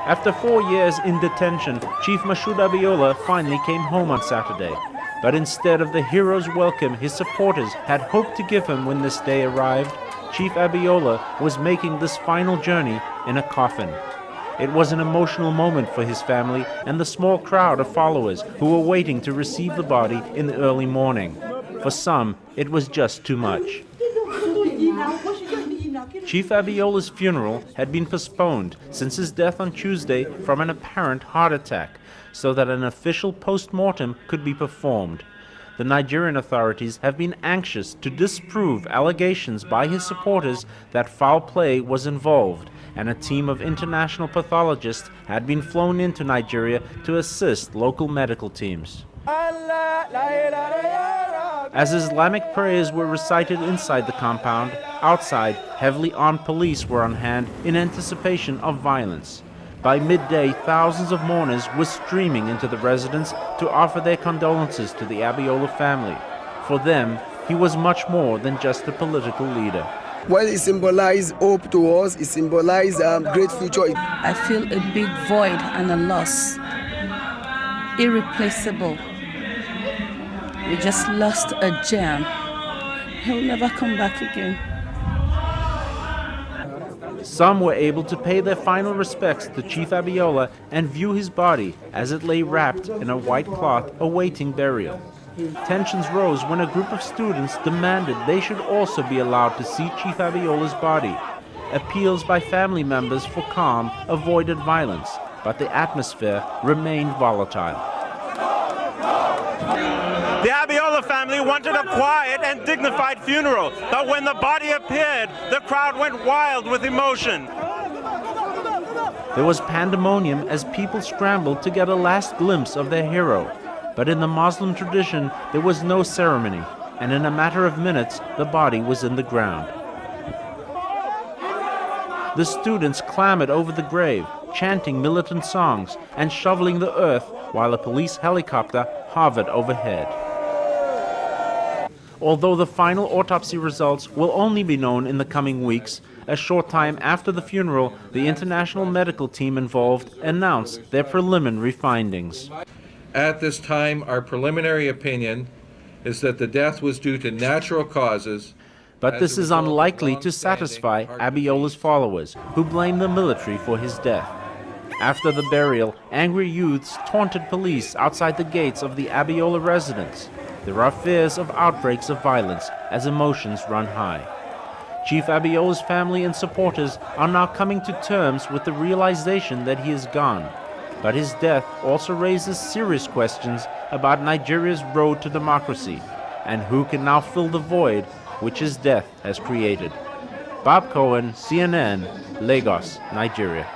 After 4 years in detention, Chief Mashood Abiola finally came home on Saturday. But instead of the hero's welcome his supporters had hoped to give him when this day arrived, Chief Abiola was making this final journey in a coffin. It was an emotional moment for his family and the small crowd of followers who were waiting to receive the body in the early morning. For some, it was just too much. Chief Abiola's funeral had been postponed since his death on Tuesday from an apparent heart attack, so that an official post-mortem could be performed. The Nigerian authorities have been anxious to disprove allegations by his supporters that foul play was involved, and a team of international pathologists had been flown into Nigeria to assist local medical teams. As Islamic prayers were recited inside the compound, outside, heavily armed police were on hand in anticipation of violence. By midday, thousands of mourners were streaming into the residence to offer their condolences to the Abiola family. For them, he was much more than just a political leader. Well, it symbolized hope to us, it symbolized great future. I feel a big void and a loss, irreplaceable. We just lost a gem. He'll never come back again. Some were able to pay their final respects to Chief Abiola and view his body as it lay wrapped in a white cloth awaiting burial. Tensions rose when a group of students demanded they should also be allowed to see Chief Abiola's body. Appeals by family members for calm avoided violence, but the atmosphere remained volatile. The Abiola family wanted a quiet and dignified funeral, but when the body appeared, the crowd went wild with emotion. There was pandemonium as people scrambled to get a last glimpse of their hero. But in the Muslim tradition, there was no ceremony, and in a matter of minutes, the body was in the ground. The students clambered over the grave, chanting militant songs and shoveling the earth while a police helicopter hovered overhead. Although the final autopsy results will only be known in the coming weeks, a short time after the funeral, the international medical team involved announced their preliminary findings. At this time, our preliminary opinion is that the death was due to natural causes. But this is unlikely to satisfy Abiola's followers, who blame the military for his death. After the burial, angry youths taunted police outside the gates of the Abiola residence. There are fears of outbreaks of violence as emotions run high. Chief Abiola's family and supporters are now coming to terms with the realization that he is gone. But his death also raises serious questions about Nigeria's road to democracy and who can now fill the void which his death has created. Bob Cohen, CNN, Lagos, Nigeria.